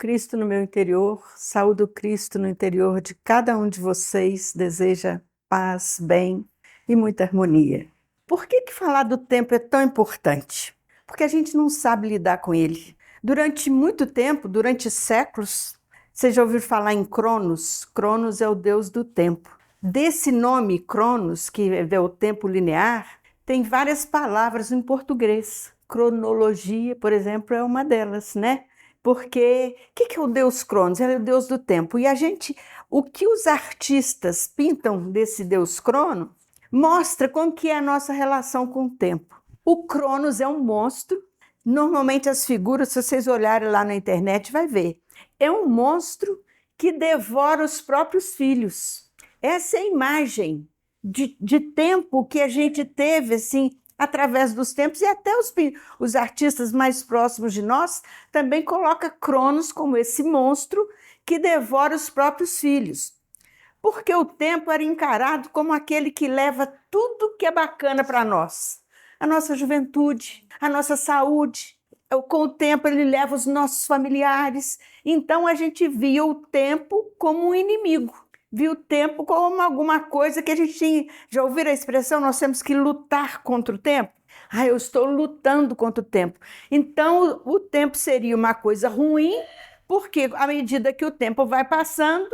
Cristo no meu interior, saúdo Cristo no interior de cada um de vocês, deseja paz, bem e muita harmonia. Por que falar do tempo é tão importante? Porque a gente não sabe lidar com ele. Durante muito tempo, durante séculos, você já ouviu falar em Cronos? Cronos é o deus do tempo. Desse nome, Cronos, que é o tempo linear, tem várias palavras em português. Cronologia, por exemplo, é uma delas, né? Porque o que é o deus Cronos? Ele é o deus do tempo. E o que os artistas pintam desse deus Cronos, mostra como que é a nossa relação com o tempo. O Cronos é um monstro. Normalmente as figuras, se vocês olharem lá na internet, vai ver. É um monstro que devora os próprios filhos. Essa é a imagem de tempo que a gente teve, assim, através dos tempos, e até os artistas mais próximos de nós também colocam Cronos como esse monstro que devora os próprios filhos. Porque o tempo era encarado como aquele que leva tudo que é bacana para nós. A nossa juventude, a nossa saúde. Com o tempo ele leva os nossos familiares. Então a gente via o tempo como um inimigo. Via o tempo como alguma coisa que a gente tinha. Já ouviram a expressão, nós temos que lutar contra o tempo? Eu estou lutando contra o tempo. Então o tempo seria uma coisa ruim, porque à medida que o tempo vai passando,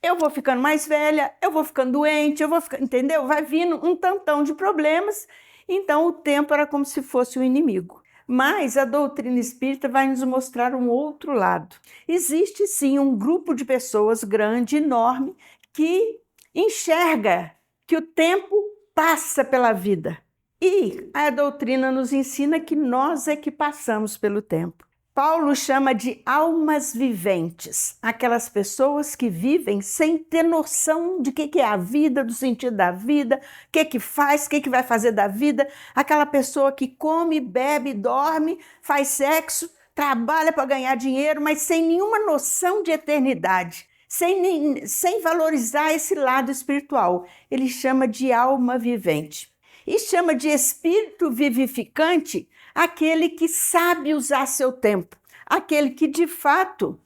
eu vou ficando mais velha, eu vou ficando doente, entendeu? Vai vindo um tantão de problemas. Então o tempo era como se fosse o inimigo. Mas a doutrina espírita vai nos mostrar um outro lado. Existe sim um grupo de pessoas grande, enorme, que enxerga que o tempo passa pela vida. E a doutrina nos ensina que nós é que passamos pelo tempo. Paulo chama de almas viventes, aquelas pessoas que vivem sem ter noção de que é a vida, do sentido da vida, o que faz, o que vai fazer da vida, aquela pessoa que come, bebe, dorme, faz sexo, trabalha para ganhar dinheiro, mas sem nenhuma noção de eternidade, sem valorizar esse lado espiritual. Ele chama de alma vivente. E chama de espírito vivificante aquele que sabe usar seu tempo, aquele que de fato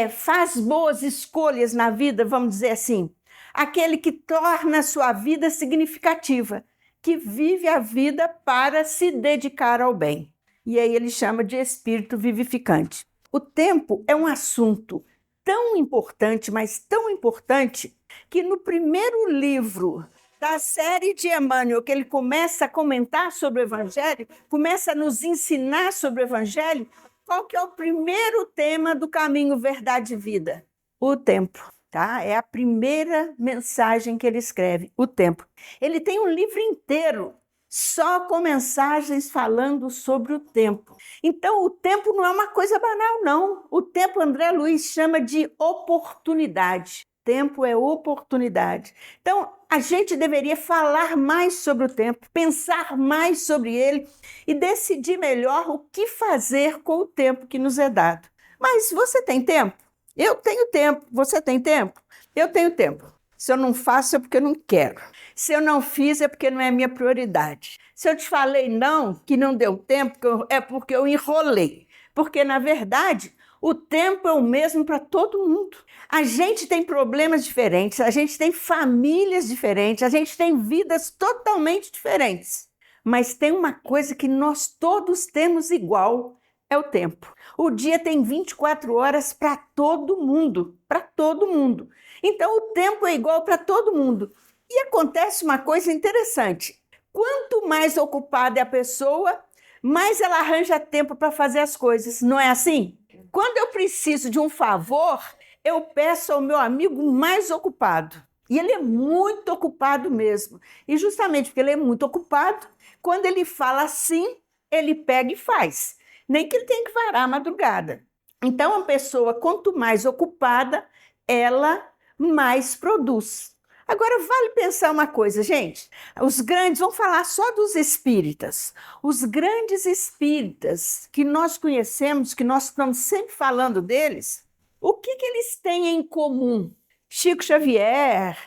faz boas escolhas na vida, vamos dizer assim, aquele que torna a sua vida significativa, que vive a vida para se dedicar ao bem. E aí ele chama de espírito vivificante. O tempo é um assunto tão importante, mas tão importante, que no primeiro livro da série de Emmanuel, que ele começa a comentar sobre o Evangelho, começa a nos ensinar sobre o Evangelho, qual que é o primeiro tema do caminho verdade e vida? O tempo, tá? É a primeira mensagem que ele escreve, o tempo. Ele tem um livro inteiro só com mensagens falando sobre o tempo. Então, o tempo não é uma coisa banal, não. O tempo, André Luiz chama de oportunidade. Tempo é oportunidade. Então, a gente deveria falar mais sobre o tempo, pensar mais sobre ele e decidir melhor o que fazer com o tempo que nos é dado. Mas você tem tempo? Eu tenho tempo. Você tem tempo? Eu tenho tempo. Se eu não faço é porque eu não quero. Se eu não fiz é porque não é minha prioridade. Se eu te falei não, que não deu tempo, é porque eu enrolei. Porque, na verdade, o tempo é o mesmo para todo mundo. A gente tem problemas diferentes, a gente tem famílias diferentes, a gente tem vidas totalmente diferentes. Mas tem uma coisa que nós todos temos igual, é o tempo. O dia tem 24 horas para todo mundo, para todo mundo. Então o tempo é igual para todo mundo. E acontece uma coisa interessante. Quanto mais ocupada é a pessoa, mais ela arranja tempo para fazer as coisas, não é assim? Quando eu preciso de um favor, eu peço ao meu amigo mais ocupado. E ele é muito ocupado mesmo. E justamente porque ele é muito ocupado, quando ele fala assim, ele pega e faz. Nem que ele tenha que varar a madrugada. Então, a pessoa, quanto mais ocupada, ela mais produz. Agora, vale pensar uma coisa, gente. Os grandes, vamos falar só dos espíritas. Os grandes espíritas que nós conhecemos, que nós estamos sempre falando deles, o que eles têm em comum? Chico Xavier,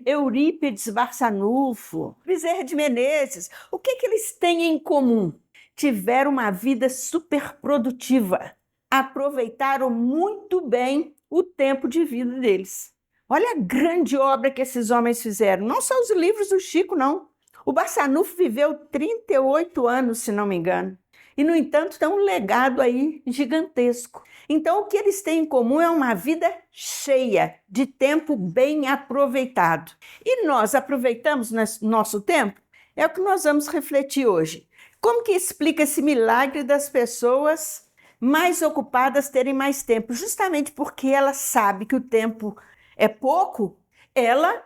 Eurípides Barçanufo, Bezerra de Menezes, o que eles têm em comum? Tiveram uma vida super produtiva. aproveitaram muito bem o tempo de vida deles. Olha a grande obra que esses homens fizeram. Não só os livros do Chico, não. O Barçanufo viveu 38 anos, se não me engano. E, no entanto, tem um legado aí gigantesco. Então, o que eles têm em comum é uma vida cheia de tempo bem aproveitado. E nós aproveitamos nosso tempo? É o que nós vamos refletir hoje. Como que explica esse milagre das pessoas mais ocupadas terem mais tempo? Justamente porque ela sabe que o tempo é pouco, ela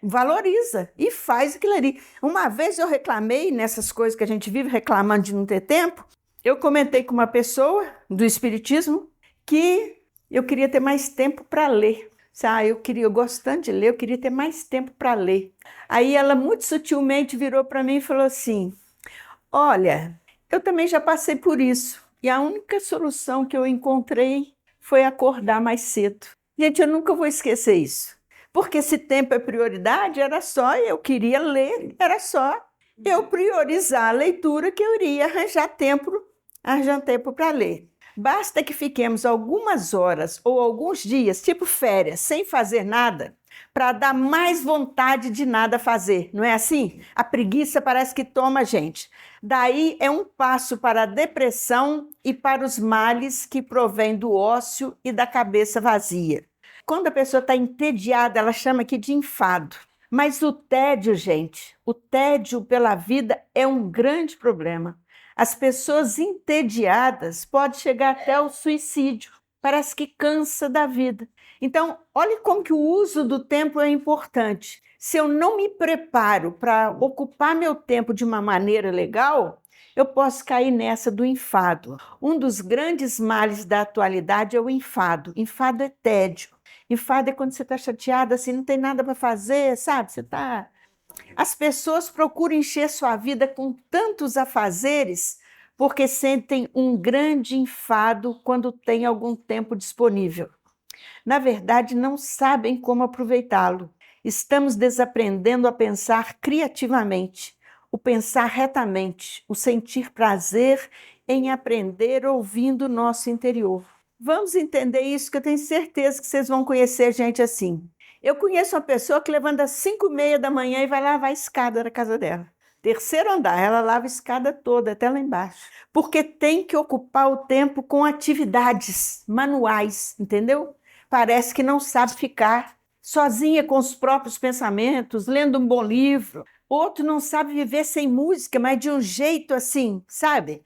valoriza e faz aquilo ali. Uma vez eu reclamei nessas coisas que a gente vive reclamando de não ter tempo, eu comentei com uma pessoa do Espiritismo que eu queria ter mais tempo para ler. Eu gosto tanto de ler, eu queria ter mais tempo para ler. Aí ela muito sutilmente virou para mim e falou assim: olha, eu também já passei por isso e a única solução que eu encontrei foi acordar mais cedo. Gente, eu nunca vou esquecer isso. Porque se tempo é prioridade, era só eu queria ler, era só eu priorizar a leitura que eu iria arranjar tempo para ler. Basta que fiquemos algumas horas ou alguns dias, tipo férias, sem fazer nada, para dar mais vontade de nada fazer, não é assim? A preguiça parece que toma a gente. Daí é um passo para a depressão e para os males que provêm do ócio e da cabeça vazia. Quando a pessoa está entediada, ela chama aqui de enfado. Mas o tédio, gente, o tédio pela vida é um grande problema. As pessoas entediadas podem chegar até o suicídio. Parece que cansa da vida. Então, olhe como que o uso do tempo é importante. Se eu não me preparo para ocupar meu tempo de uma maneira legal, eu posso cair nessa do enfado. Um dos grandes males da atualidade é o enfado. Enfado é tédio. Enfado é quando você está chateada, assim, não tem nada para fazer, sabe? As pessoas procuram encher sua vida com tantos afazeres porque sentem um grande enfado quando tem algum tempo disponível. Na verdade, não sabem como aproveitá-lo. Estamos desaprendendo a pensar criativamente, o pensar retamente, o sentir prazer em aprender ouvindo o nosso interior. Vamos entender isso, que eu tenho certeza que vocês vão conhecer gente assim. Eu conheço uma pessoa que levanta às 5h30 da manhã e vai lavar a escada da casa dela. Terceiro andar, ela lava a escada toda, até lá embaixo. Porque tem que ocupar o tempo com atividades manuais, entendeu? Parece que não sabe ficar sozinha com os próprios pensamentos, lendo um bom livro. Outro não sabe viver sem música, mas de um jeito assim, sabe?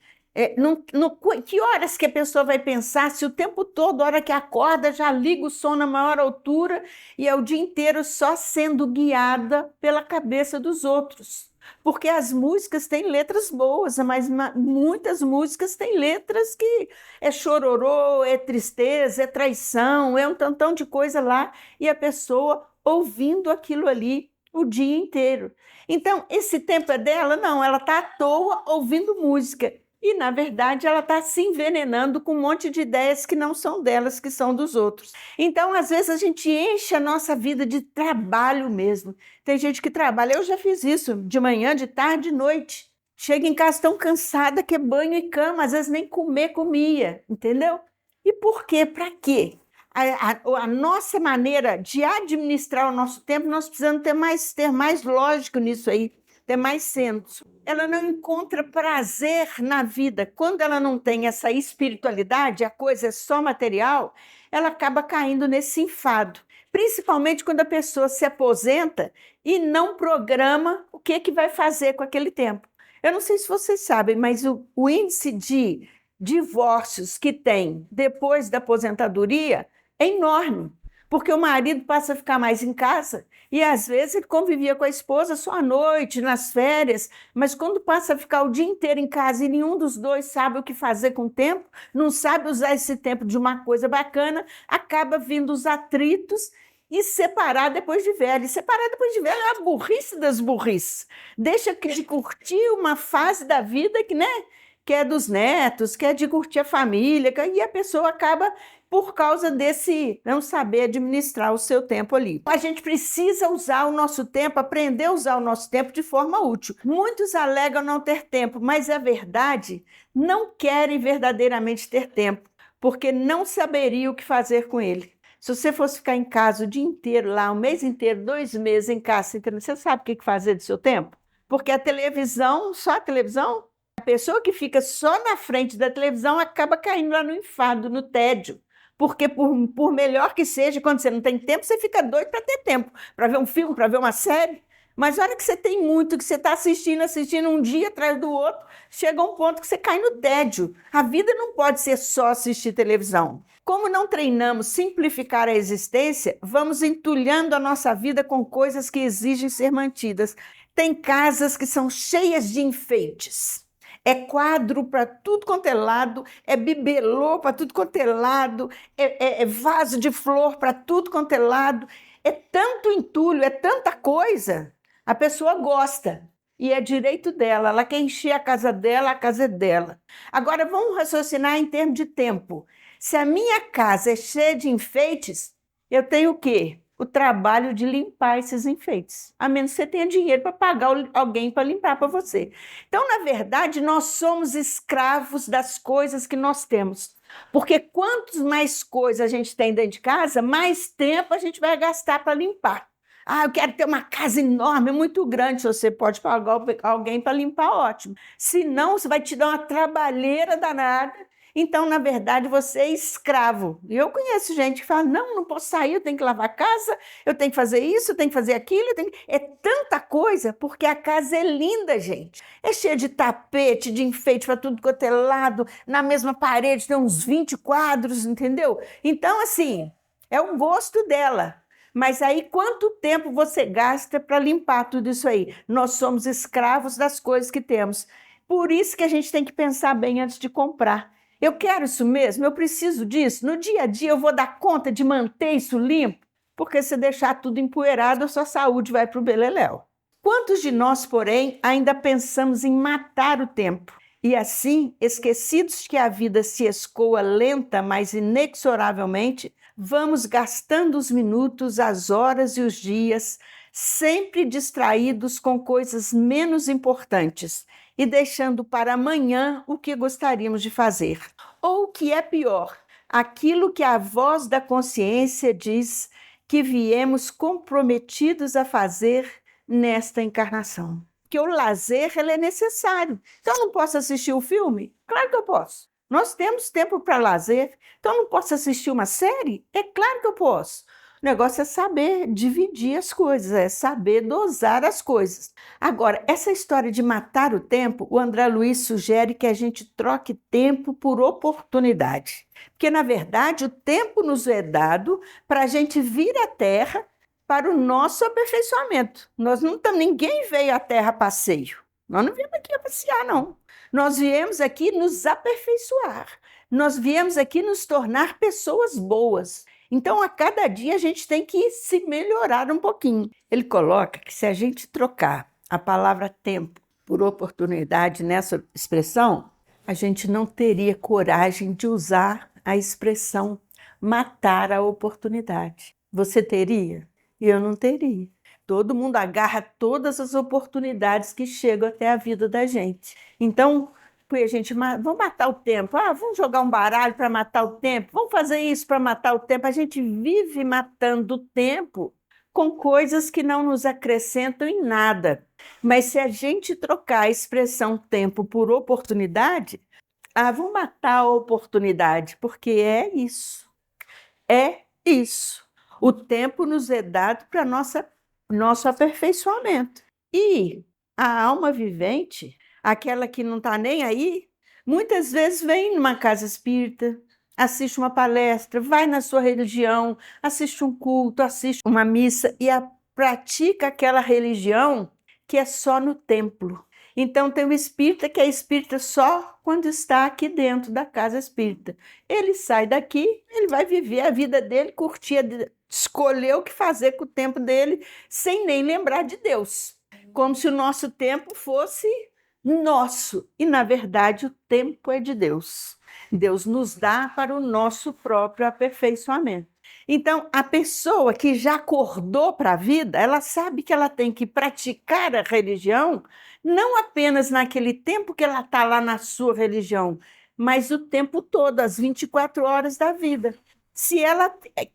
Que horas que a pessoa vai pensar se o tempo todo, a hora que acorda, já liga o som na maior altura e é o dia inteiro só sendo guiada pela cabeça dos outros? Porque as músicas têm letras boas, mas muitas músicas têm letras que é chororô, é tristeza, é traição, é um tantão de coisa lá, e a pessoa ouvindo aquilo ali o dia inteiro. Então, esse tempo é dela? Não, ela está à toa ouvindo música. E, na verdade, ela está se envenenando com um monte de ideias que não são delas, que são dos outros. Então, às vezes, a gente enche a nossa vida de trabalho mesmo. Tem gente que trabalha, eu já fiz isso, de manhã, de tarde, de noite. Chega em casa tão cansada que é banho e cama, às vezes nem comer comia, entendeu? E por quê? Para quê? A nossa maneira de administrar o nosso tempo, nós precisamos ter mais lógico nisso aí, ter mais senso. Ela não encontra prazer na vida. Quando ela não tem essa espiritualidade, a coisa é só material, ela acaba caindo nesse enfado. Principalmente quando a pessoa se aposenta e não programa o que vai fazer com aquele tempo. Eu não sei se vocês sabem, mas o índice de divórcios que tem depois da aposentadoria é enorme. Porque o marido passa a ficar mais em casa e, às vezes, ele convivia com a esposa só à noite, nas férias, mas quando passa a ficar o dia inteiro em casa e nenhum dos dois sabe o que fazer com o tempo, não sabe usar esse tempo de uma coisa bacana, acaba vindo os atritos e separar depois de velho. E separar depois de velho é a burrice das burrices. Deixa de curtir uma fase da vida que é dos netos, que é de curtir a família, e a pessoa acaba por causa desse não saber administrar o seu tempo ali. A gente precisa usar o nosso tempo, aprender a usar o nosso tempo de forma útil. Muitos alegam não ter tempo, mas é verdade, não querem verdadeiramente ter tempo, porque não saberia o que fazer com ele. Se você fosse ficar em casa o dia inteiro lá, o mês inteiro, 2 meses em casa, você sabe o que fazer do seu tempo? Porque a televisão, só a televisão, a pessoa que fica só na frente da televisão acaba caindo lá no enfado, no tédio. Porque por melhor que seja, quando você não tem tempo, você fica doido para ter tempo, para ver um filme, para ver uma série. Mas a hora que você tem muito, que você está assistindo um dia atrás do outro, chega um ponto que você cai no tédio. A vida não pode ser só assistir televisão. Como não treinamos simplificar a existência, vamos entulhando a nossa vida com coisas que exigem ser mantidas. Tem casas que são cheias de enfeites. É quadro para tudo quanto é lado, é bibelô para tudo quanto é lado, é vaso de flor para tudo quanto é lado. É tanto entulho, é tanta coisa. A pessoa gosta e é direito dela. Ela quer encher a casa é dela. Agora vamos raciocinar em termos de tempo. Se a minha casa é cheia de enfeites, eu tenho o quê? O trabalho de limpar esses enfeites, a menos que você tenha dinheiro para pagar alguém para limpar para você. Então, na verdade, nós somos escravos das coisas que nós temos. Porque quantos mais coisas a gente tem dentro de casa, mais tempo a gente vai gastar para limpar. Ah, eu quero ter uma casa enorme, muito grande. Se você pode pagar alguém para limpar, ótimo. Se não, você vai te dar uma trabalheira danada. Então, na verdade, você é escravo. E eu conheço gente que fala, não posso sair, eu tenho que lavar a casa, eu tenho que fazer isso, eu tenho que fazer aquilo. É tanta coisa, porque a casa é linda, gente. É cheia de tapete, de enfeite para tudo quanto é lado. Na mesma parede tem uns 20 quadros, entendeu? Então, assim, é o gosto dela. Mas aí, quanto tempo você gasta para limpar tudo isso aí? Nós somos escravos das coisas que temos. Por isso que a gente tem que pensar bem antes de comprar. Eu quero isso mesmo? Eu preciso disso? No dia a dia eu vou dar conta de manter isso limpo? Porque se deixar tudo empoeirado, a sua saúde vai para o beleléu. Quantos de nós, porém, ainda pensamos em matar o tempo? E assim, esquecidos que a vida se escoa lenta, mas inexoravelmente, vamos gastando os minutos, as horas e os dias, sempre distraídos com coisas menos importantes e deixando para amanhã o que gostaríamos de fazer. Ou o que é pior, aquilo que a voz da consciência diz que viemos comprometidos a fazer nesta encarnação. Porque o lazer ele é necessário. Então, eu não posso assistir o filme? Claro que eu posso. Nós temos tempo para lazer. Então, eu não posso assistir uma série? É claro que eu posso. O negócio é saber dividir as coisas, é saber dosar as coisas. Agora, essa história de matar o tempo, o André Luiz sugere que a gente troque tempo por oportunidade. Porque, na verdade, o tempo nos é dado para a gente vir à Terra para o nosso aperfeiçoamento. Ninguém veio à Terra a passeio. Nós não viemos aqui a passear, não. Nós viemos aqui nos aperfeiçoar. Nós viemos aqui nos tornar pessoas boas. Então, a cada dia, a gente tem que se melhorar um pouquinho. Ele coloca que se a gente trocar a palavra tempo por oportunidade nessa expressão, a gente não teria coragem de usar a expressão matar a oportunidade. Você teria? Eu não teria. Todo mundo agarra todas as oportunidades que chegam até a vida da gente. Então, a gente, vamos matar o tempo. Vamos jogar um baralho para matar o tempo. Vamos fazer isso para matar o tempo. A gente vive matando o tempo com coisas que não nos acrescentam em nada. Mas se a gente trocar a expressão tempo por oportunidade, vamos matar a oportunidade, porque é isso. É isso. O tempo nos é dado para nosso aperfeiçoamento. E a alma vivente, aquela que não está nem aí, muitas vezes vem numa casa espírita, assiste uma palestra, vai na sua religião, assiste um culto, assiste uma missa e pratica aquela religião que é só no templo. Então tem o espírita que é espírita só quando está aqui dentro da casa espírita. Ele sai daqui, ele vai viver a vida dele, curtir, escolher o que fazer com o tempo dele, sem nem lembrar de Deus. Como se o nosso tempo fosse nosso. E, na verdade, o tempo é de Deus. Deus nos dá para o nosso próprio aperfeiçoamento. Então, a pessoa que já acordou para a vida, ela sabe que ela tem que praticar a religião, não apenas naquele tempo que ela está lá na sua religião, mas o tempo todo, as 24 horas da vida. Se ela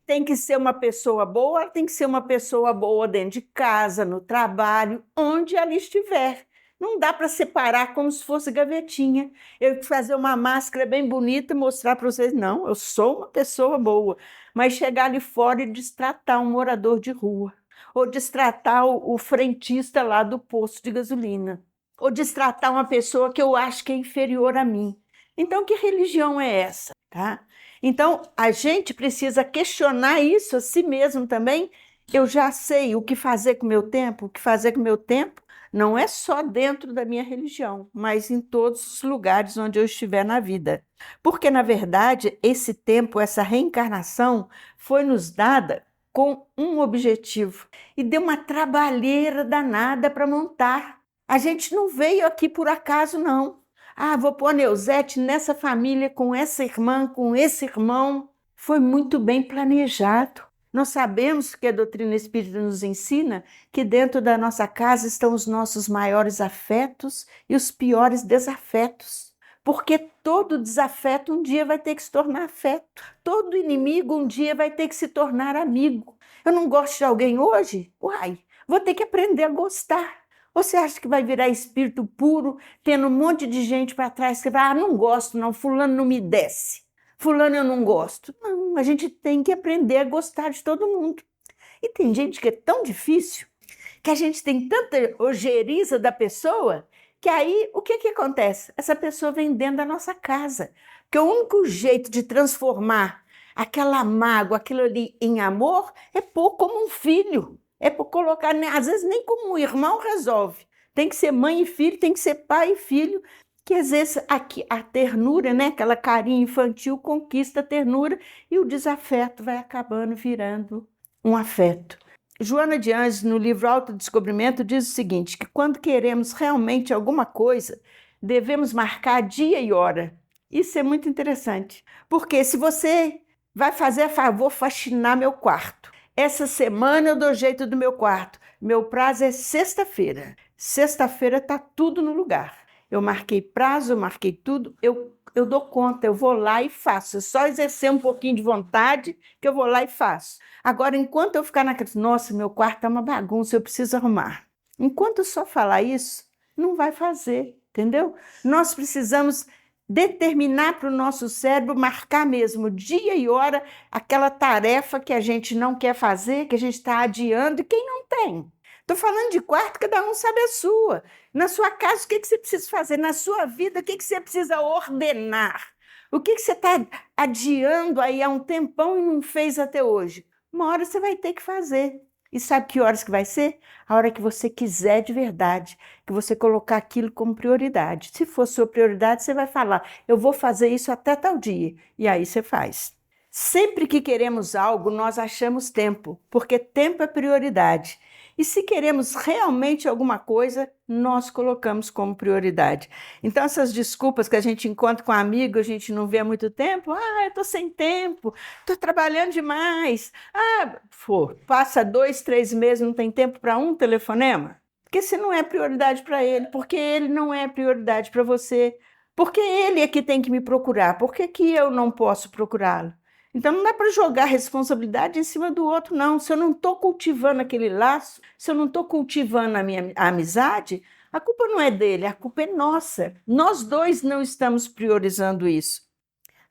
tem que ser uma pessoa boa, ela tem que ser uma pessoa boa dentro de casa, no trabalho, onde ela estiver. Não dá para separar como se fosse gavetinha. Eu fazer uma máscara bem bonita e mostrar para vocês, não, eu sou uma pessoa boa. Mas chegar ali fora e destratar um morador de rua, ou destratar o frentista lá do posto de gasolina, ou destratar uma pessoa que eu acho que é inferior a mim. Então, que religião é essa, tá? Então, a gente precisa questionar isso a si mesmo também. Eu já sei o que fazer com o meu tempo, o que fazer com o meu tempo não é só dentro da minha religião, mas em todos os lugares onde eu estiver na vida. Porque, na verdade, esse tempo, essa reencarnação, foi nos dada com um objetivo e deu uma trabalheira danada para montar. A gente não veio aqui por acaso, não. Ah, vou pôr a Neuzete nessa família, com essa irmã, com esse irmão. Foi muito bem planejado. Nós sabemos que a doutrina espírita nos ensina que dentro da nossa casa estão os nossos maiores afetos e os piores desafetos. Porque todo desafeto um dia vai ter que se tornar afeto. Todo inimigo um dia vai ter que se tornar amigo. Eu não gosto de alguém hoje? Uai, vou ter que aprender a gostar. Você acha que vai virar espírito puro, tendo um monte de gente para trás que vai, não gosto não, fulano não me desce, fulano eu não gosto. Não, a gente tem que aprender a gostar de todo mundo. E tem gente que é tão difícil, que a gente tem tanta ojeriza da pessoa, que aí o que acontece? Essa pessoa vem dentro da nossa casa. Porque o único jeito de transformar aquela mágoa, aquilo ali em amor, é pôr como um filho. É por colocar, às vezes nem como um irmão resolve. Tem que ser mãe e filho, tem que ser pai e filho, que às vezes a ternura, né, aquela carinha infantil conquista a ternura e o desafeto vai acabando virando um afeto. Joana de Anjos, no livro Autodescobrimento, diz o seguinte, que quando queremos realmente alguma coisa, devemos marcar dia e hora. Isso é muito interessante, porque se você vai fazer favor faxinar meu quarto, essa semana eu dou jeito do meu quarto. Meu prazo é sexta-feira. Sexta-feira está tudo no lugar. Eu marquei prazo, eu marquei tudo, eu dou conta, eu vou lá e faço. É só exercer um pouquinho de vontade que eu vou lá e faço. Agora, enquanto eu ficar naquela, nossa, meu quarto é uma bagunça, eu preciso arrumar. Enquanto eu só falar isso, não vai fazer, entendeu? Nós precisamos determinar para o nosso cérebro, marcar mesmo dia e hora aquela tarefa que a gente não quer fazer, que a gente está adiando, e quem não tem. Estou falando de quarto, cada um sabe a sua. Na sua casa, o que você precisa fazer? Na sua vida, o que você precisa ordenar? O que você está adiando aí há um tempão e não fez até hoje? Uma hora você vai ter que fazer. E sabe que horas que vai ser? A hora que você quiser de verdade, que você colocar aquilo como prioridade. Se for sua prioridade, você vai falar, eu vou fazer isso até tal dia. E aí você faz. Sempre que queremos algo, nós achamos tempo, porque tempo é prioridade. E se queremos realmente alguma coisa, nós colocamos como prioridade. Então, essas desculpas que a gente encontra com um amigo, a gente não vê há muito tempo, eu estou sem tempo, estou trabalhando demais. Passa 2, 3 meses, não tem tempo para um telefonema? Porque se não é prioridade para ele, porque ele não é prioridade para você, porque ele é que tem que me procurar, por que eu não posso procurá-lo? Então não dá para jogar a responsabilidade em cima do outro, não. Se eu não estou cultivando aquele laço, se eu não estou cultivando a amizade, a culpa não é dele, a culpa é nossa. Nós dois não estamos priorizando isso.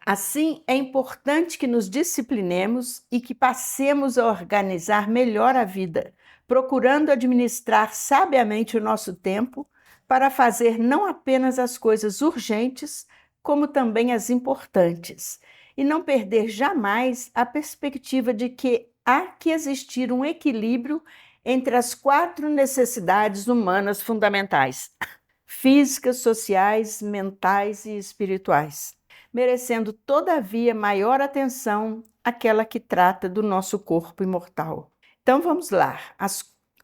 Assim, é importante que nos disciplinemos e que passemos a organizar melhor a vida, procurando administrar sabiamente o nosso tempo para fazer não apenas as coisas urgentes, como também as importantes, e não perder jamais a perspectiva de que há que existir um equilíbrio entre as 4 necessidades humanas fundamentais: físicas, sociais, mentais e espirituais, merecendo, todavia, maior atenção aquela que trata do nosso corpo imortal. Então vamos lá,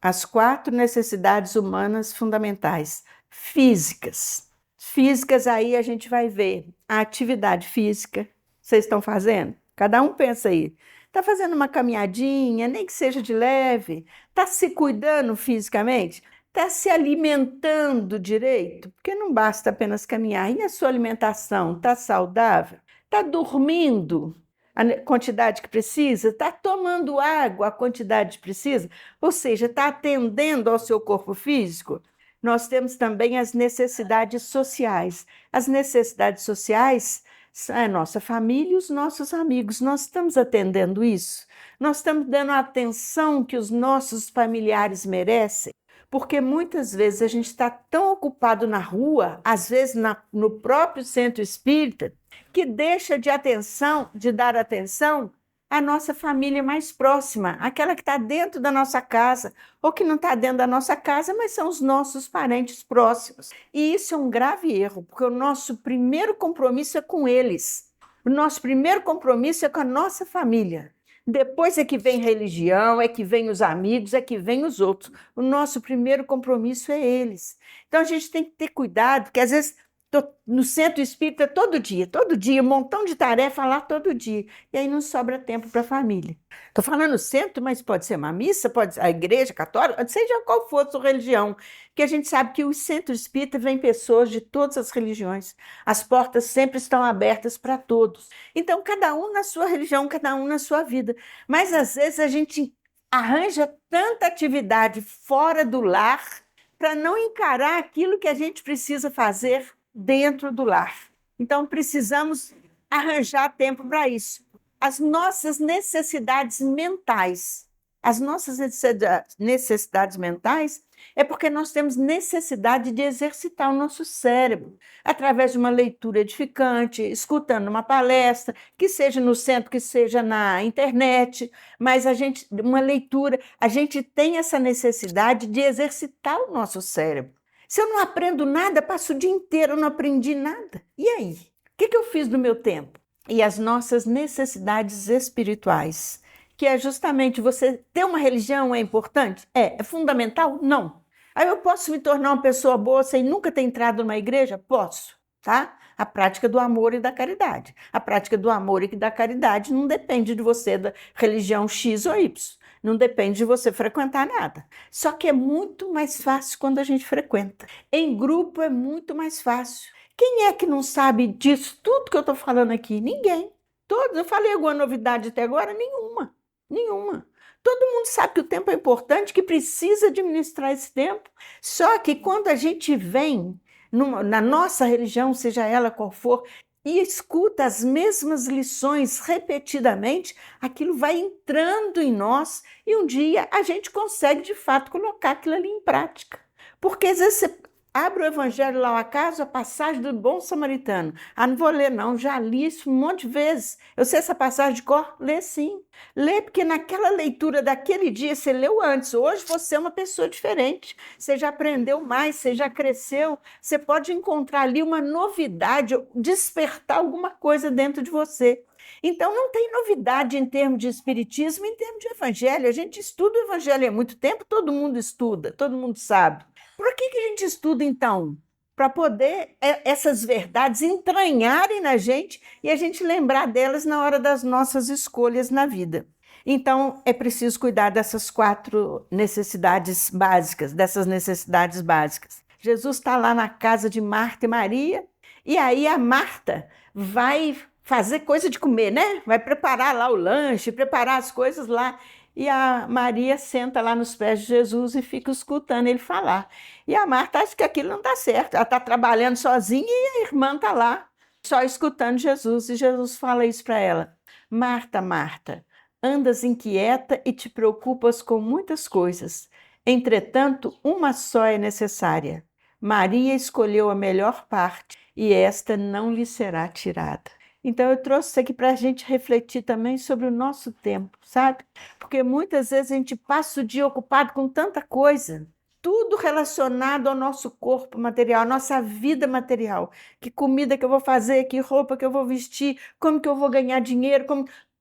as 4 necessidades humanas fundamentais, físicas. Físicas, aí a gente vai ver a atividade física. Vocês estão fazendo? Cada um pensa aí. Está fazendo uma caminhadinha, nem que seja de leve? Está se cuidando fisicamente? Está se alimentando direito? Porque não basta apenas caminhar. E a sua alimentação está saudável? Está dormindo a quantidade que precisa? Está tomando água a quantidade que precisa? Ou seja, está atendendo ao seu corpo físico? Nós temos também as necessidades sociais. As necessidades sociais são a nossa família e os nossos amigos. Nós estamos atendendo isso? Nós estamos dando a atenção que os nossos familiares merecem? Porque muitas vezes a gente está tão ocupado na rua, às vezes no próprio centro espírita, que deixa de dar atenção à nossa família mais próxima, aquela que está dentro da nossa casa, ou que não está dentro da nossa casa, mas são os nossos parentes próximos. E isso é um grave erro, porque o nosso primeiro compromisso é com eles. O nosso primeiro compromisso é com a nossa família. Depois é que vem religião, é que vem os amigos, é que vem os outros. O nosso primeiro compromisso é eles. Então a gente tem que ter cuidado, porque às vezes estou no centro espírita todo dia, um montão de tarefa lá todo dia. E aí não sobra tempo para a família. Estou falando centro, mas pode ser uma missa, pode ser a igreja católica, seja qual for a sua religião. Porque a gente sabe que o centro espírita vem pessoas de todas as religiões. As portas sempre estão abertas para todos. Então, cada um na sua religião, cada um na sua vida. Mas às vezes a gente arranja tanta atividade fora do lar para não encarar aquilo que a gente precisa fazer dentro do lar. Então, precisamos arranjar tempo para isso. As nossas necessidades mentais, é porque nós temos necessidade de exercitar o nosso cérebro, através de uma leitura edificante, escutando uma palestra, que seja no centro, que seja na internet, mas uma leitura, a gente tem essa necessidade de exercitar o nosso cérebro. Se eu não aprendo nada, passo o dia inteiro, eu não aprendi nada. E aí? O que eu fiz no meu tempo? E as nossas necessidades espirituais, que é justamente você ter uma religião é importante? É fundamental? Não. Aí eu posso me tornar uma pessoa boa sem nunca ter entrado numa igreja? Posso, tá? A prática do amor e da caridade. A prática do amor e da caridade não depende de você da religião X ou Y. Não depende de você frequentar nada. Só que é muito mais fácil quando a gente frequenta. Em grupo é muito mais fácil. Quem é que não sabe disso tudo que eu estou falando aqui? Ninguém. Todos. Eu falei alguma novidade até agora? Nenhuma. Nenhuma. Todo mundo sabe que o tempo é importante, que precisa administrar esse tempo. Só que quando a gente vem na nossa religião, seja ela qual for, e escuta as mesmas lições repetidamente, aquilo vai entrando em nós e um dia a gente consegue de fato colocar aquilo ali em prática. Porque às vezes você abre o evangelho lá ao acaso, a passagem do bom samaritano. Ah, não vou ler não, já li isso um monte de vezes. Eu sei essa passagem de cor? Lê sim. Lê porque naquela leitura daquele dia você leu antes. Hoje você é uma pessoa diferente. Você já aprendeu mais, você já cresceu. Você pode encontrar ali uma novidade, despertar alguma coisa dentro de você. Então não tem novidade em termos de espiritismo, em termos de evangelho. A gente estuda o evangelho há muito tempo, todo mundo estuda, todo mundo sabe. Por que a gente estuda, então? Para poder essas verdades entranharem na gente e a gente lembrar delas na hora das nossas escolhas na vida. Então, é preciso cuidar dessas 4 necessidades básicas, Jesus está lá na casa de Marta e Maria, e aí a Marta vai fazer coisa de comer, né? Vai preparar lá o lanche, preparar as coisas lá. E a Maria senta lá nos pés de Jesus e fica escutando ele falar. E a Marta acha que aquilo não dá certo. Ela está trabalhando sozinha e a irmã está lá, só escutando Jesus. E Jesus fala isso para ela. Marta, Marta, andas inquieta e te preocupas com muitas coisas. Entretanto, uma só é necessária. Maria escolheu a melhor parte e esta não lhe será tirada. Então eu trouxe isso aqui para a gente refletir também sobre o nosso tempo, sabe? Porque muitas vezes a gente passa o dia ocupado com tanta coisa, tudo relacionado ao nosso corpo material, à nossa vida material. Que comida que eu vou fazer, que roupa que eu vou vestir, como que eu vou ganhar dinheiro,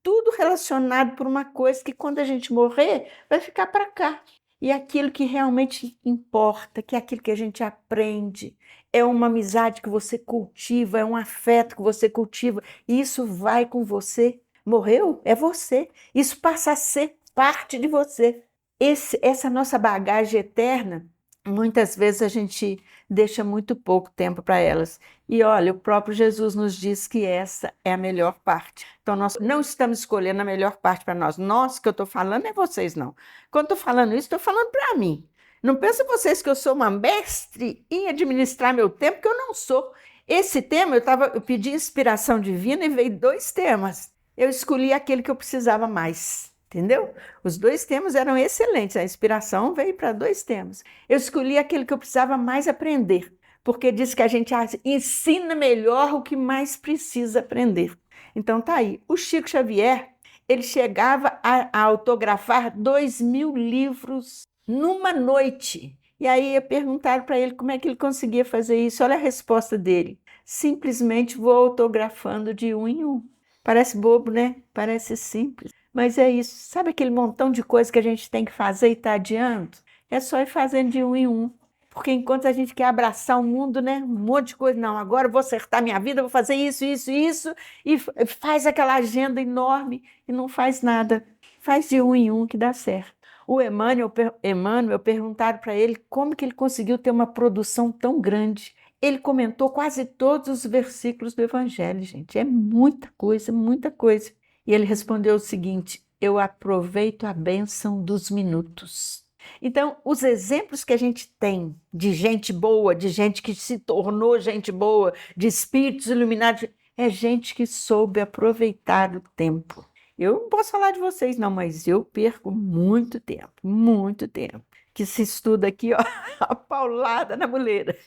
tudo relacionado por uma coisa que quando a gente morrer vai ficar para cá. E aquilo que realmente importa, que é aquilo que a gente aprende, é uma amizade que você cultiva, é um afeto que você cultiva, e isso vai com você. Morreu? É você. Isso passa a ser parte de você. Essa nossa bagagem eterna, Muitas vezes a gente deixa muito pouco tempo para elas. E olha, o próprio Jesus nos diz que essa é a melhor parte. Então, nós não estamos escolhendo a melhor parte para nós. Nós que eu estou falando é vocês, não. Quando estou falando isso, estou falando para mim. Não pensem vocês que eu sou uma mestre em administrar meu tempo, que eu não sou. Esse tema, eu pedi inspiração divina e veio 2 temas. Eu escolhi aquele que eu precisava mais, entendeu? Os 2 temas eram excelentes, a inspiração veio para 2 temas. Eu escolhi aquele que eu precisava mais aprender, porque diz que a gente ensina melhor o que mais precisa aprender. Então tá aí. O Chico Xavier, ele chegava a autografar 2.000 livros numa noite. E aí perguntaram para ele como é que ele conseguia fazer isso. Olha a resposta dele. Simplesmente vou autografando de um em um. Parece bobo, né? Parece simples. Mas é isso. Sabe aquele montão de coisa que a gente tem que fazer e está adiando? É só ir fazendo de um em um. Porque enquanto a gente quer abraçar o mundo, né? Um monte de coisa. Não, agora eu vou acertar minha vida, vou fazer isso, isso, isso. E faz aquela agenda enorme e não faz nada. Faz de um em um que dá certo. O Emmanuel perguntaram para ele como que ele conseguiu ter uma produção tão grande. Ele comentou quase todos os versículos do Evangelho, gente. É muita coisa, muita coisa. E ele respondeu o seguinte: eu aproveito a bênção dos minutos. Então, os exemplos que a gente tem de gente boa, de gente que se tornou gente boa, de espíritos iluminados, é gente que soube aproveitar o tempo. Eu não posso falar de vocês, não, mas eu perco muito tempo. Que se estuda aqui, ó, a paulada na muleira.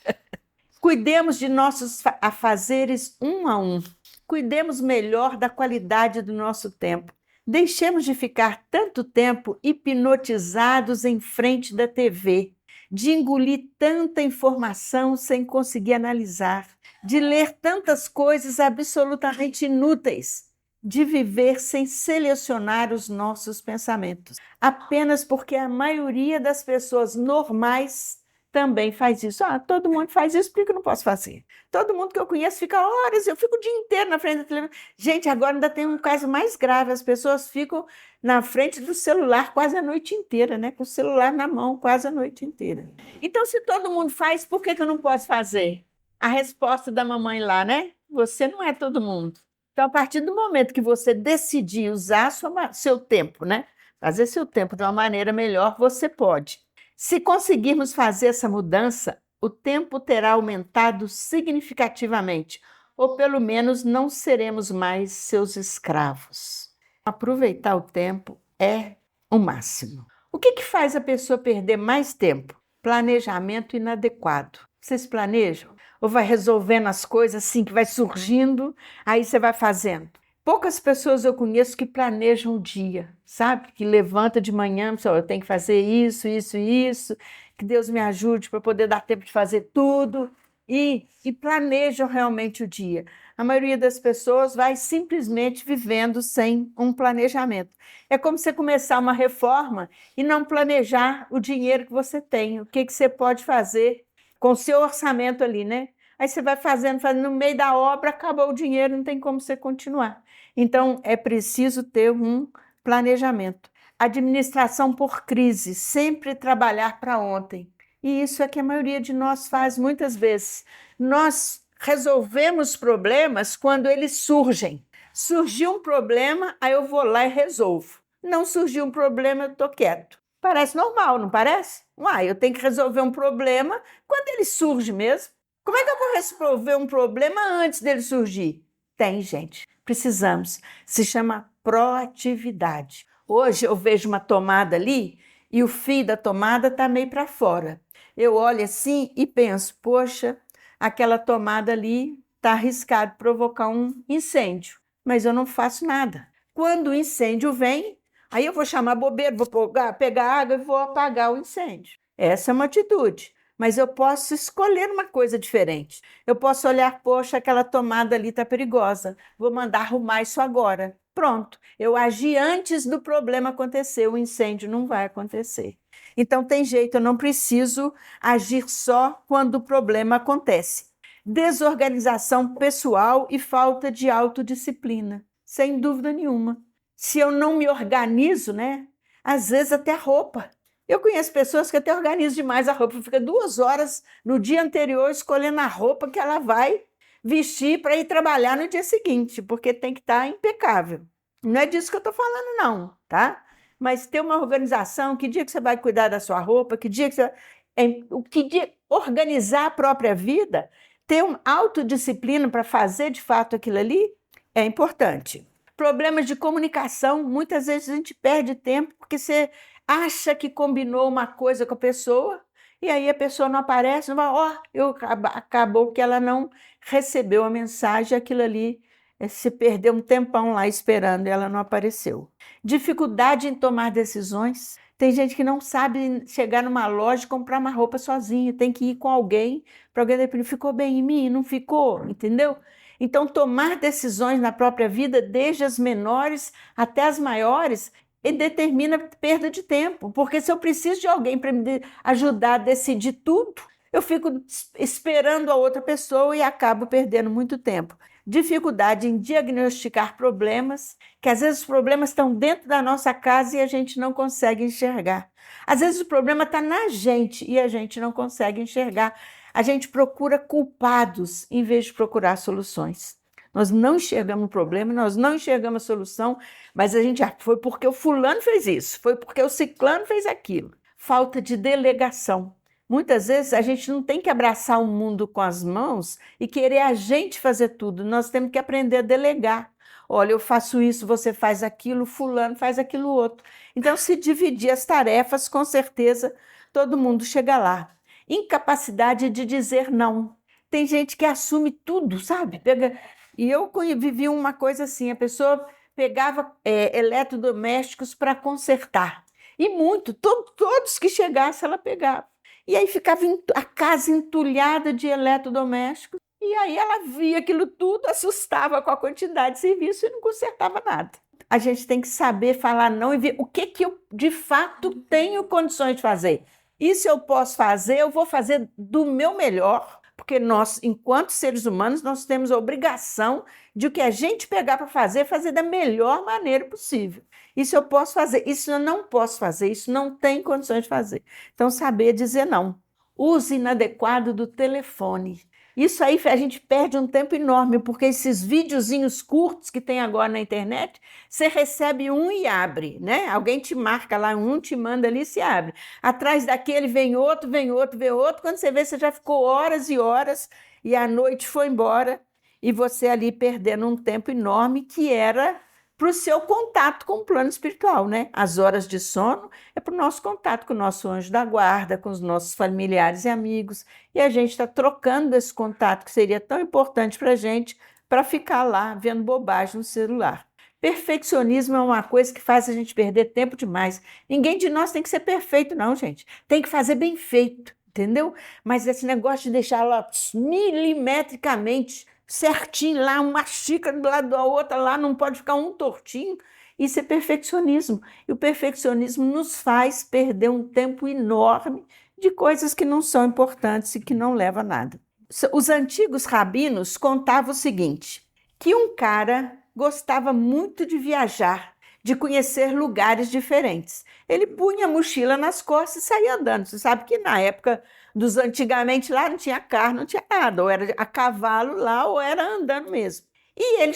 Cuidemos de nossos afazeres um a um. Cuidemos melhor da qualidade do nosso tempo. Deixemos de ficar tanto tempo hipnotizados em frente da TV, de engolir tanta informação sem conseguir analisar, de ler tantas coisas absolutamente inúteis, de viver sem selecionar os nossos pensamentos, apenas porque a maioria das pessoas normais também faz isso. Ah, todo mundo faz isso, por que eu não posso fazer? Todo mundo que eu conheço fica horas, eu fico o dia inteiro na frente da televisão. Gente, agora ainda tem um caso mais grave, as pessoas ficam na frente do celular quase a noite inteira, né? Com o celular na mão quase a noite inteira. Então, se todo mundo faz, por que eu não posso fazer? A resposta da mamãe lá, né? Você não é todo mundo. Então, a partir do momento que você decidir usar seu tempo, né? Fazer seu tempo de uma maneira melhor, você pode. Se conseguirmos fazer essa mudança, o tempo terá aumentado significativamente, ou pelo menos não seremos mais seus escravos. Aproveitar o tempo é o máximo. O que faz a pessoa perder mais tempo? Planejamento inadequado. Vocês planejam? Ou vai resolvendo as coisas assim que vai surgindo, aí você vai fazendo? Poucas pessoas eu conheço que planejam o dia, sabe? Que levanta de manhã, eu tenho que fazer isso, isso e isso, que Deus me ajude para poder dar tempo de fazer tudo e planejam realmente o dia. A maioria das pessoas vai simplesmente vivendo sem um planejamento. É como você começar uma reforma e não planejar o dinheiro que você tem, o que você pode fazer com o seu orçamento ali, né? Aí você vai fazendo, no meio da obra, acabou o dinheiro, não tem como você continuar. Então, é preciso ter um planejamento. Administração por crise, sempre trabalhar para ontem. E isso é que a maioria de nós faz muitas vezes. Nós resolvemos problemas quando eles surgem. Surgiu um problema, aí eu vou lá e resolvo. Não surgiu um problema, eu estou quieto. Parece normal, não parece? Uai, eu tenho que resolver um problema quando ele surge mesmo. Como é que eu vou resolver um problema antes dele surgir? Tem, gente. Precisamos. Se chama proatividade. Hoje eu vejo uma tomada ali e o fio da tomada está meio para fora. Eu olho assim e penso, poxa, aquela tomada ali está arriscado provocar um incêndio, mas eu não faço nada. Quando o incêndio vem, aí eu vou chamar bobeiro, vou pegar água e vou apagar o incêndio. Essa é uma atitude. Mas eu posso escolher uma coisa diferente. Eu posso olhar, poxa, aquela tomada ali está perigosa, vou mandar arrumar isso agora. Pronto, eu agi antes do problema acontecer, o incêndio não vai acontecer. Então tem jeito, eu não preciso agir só quando o problema acontece. Desorganização pessoal e falta de autodisciplina, sem dúvida nenhuma. Se eu não me organizo, né? Às vezes até a roupa. Eu conheço pessoas que até organizam demais a roupa, fica 2 horas no dia anterior escolhendo a roupa que ela vai vestir para ir trabalhar no dia seguinte, porque tem que estar impecável. Não é disso que eu estou falando, não, tá? Mas ter uma organização, que dia que você vai cuidar da sua roupa, que dia que você. Que dia, organizar a própria vida, ter uma autodisciplina para fazer de fato aquilo ali, é importante. Problemas de comunicação, muitas vezes a gente perde tempo porque você acha que combinou uma coisa com a pessoa e aí a pessoa não aparece, não vai, acabou que ela não recebeu a mensagem, aquilo ali se perdeu um tempão lá esperando e ela não apareceu. Dificuldade em tomar decisões. Tem gente que não sabe chegar numa loja e comprar uma roupa sozinha, tem que ir com alguém para alguém definir, ficou bem em mim, não ficou, entendeu? Então, tomar decisões na própria vida, desde as menores até as maiores, e determina perda de tempo, porque se eu preciso de alguém para me ajudar a decidir tudo, eu fico esperando a outra pessoa e acabo perdendo muito tempo. Dificuldade em diagnosticar problemas, que às vezes os problemas estão dentro da nossa casa e a gente não consegue enxergar. Às vezes o problema está na gente e a gente não consegue enxergar. A gente procura culpados em vez de procurar soluções. Nós não enxergamos o problema, nós não enxergamos a solução, mas a gente foi porque o fulano fez isso, foi porque o ciclano fez aquilo. Falta de delegação. Muitas vezes a gente não tem que abraçar o mundo com as mãos e querer a gente fazer tudo, nós temos que aprender a delegar. Olha, eu faço isso, você faz aquilo, fulano faz aquilo outro. Então, se dividir as tarefas, com certeza todo mundo chega lá. Incapacidade de dizer não. Tem gente que assume tudo, sabe? E eu vivi uma coisa assim, a pessoa pegava eletrodomésticos para consertar. E todos que chegassem ela pegava. E aí ficava a casa entulhada de eletrodomésticos. E aí ela via aquilo tudo, assustava com a quantidade de serviço e não consertava nada. A gente tem que saber falar não e ver o que eu de fato tenho condições de fazer. E se eu posso fazer, eu vou fazer do meu melhor, porque nós, enquanto seres humanos, nós temos a obrigação de o que a gente pegar para fazer da melhor maneira possível. Isso eu posso fazer, isso eu não posso fazer, isso não tem condições de fazer. Então, saber dizer não. Uso inadequado do telefone. Isso aí a gente perde um tempo enorme, porque esses videozinhos curtos que tem agora na internet, você recebe um e abre, né? Alguém te marca lá, um te manda ali e se abre. Atrás daquele vem outro, vem outro, vem outro. Quando você vê, você já ficou horas e horas e a noite foi embora e você ali perdendo um tempo enorme que era para o seu contato com o plano espiritual, né? As horas de sono é para o nosso contato com o nosso anjo da guarda, com os nossos familiares e amigos, e a gente está trocando esse contato que seria tão importante para a gente, para ficar lá vendo bobagem no celular. Perfeccionismo é uma coisa que faz a gente perder tempo demais. Ninguém de nós tem que ser perfeito, não, gente. Tem que fazer bem feito, entendeu? Mas esse negócio de deixar lá milimetricamente certinho lá, uma xícara do lado da outra lá, não pode ficar um tortinho. Isso é perfeccionismo. E o perfeccionismo nos faz perder um tempo enorme de coisas que não são importantes e que não levam a nada. Os antigos rabinos contavam o seguinte, que um cara gostava muito de viajar, de conhecer lugares diferentes. Ele punha a mochila nas costas e saía andando. Você sabe que na época dos antigamente lá não tinha carro, não tinha nada, ou era a cavalo lá ou era andando mesmo. E ele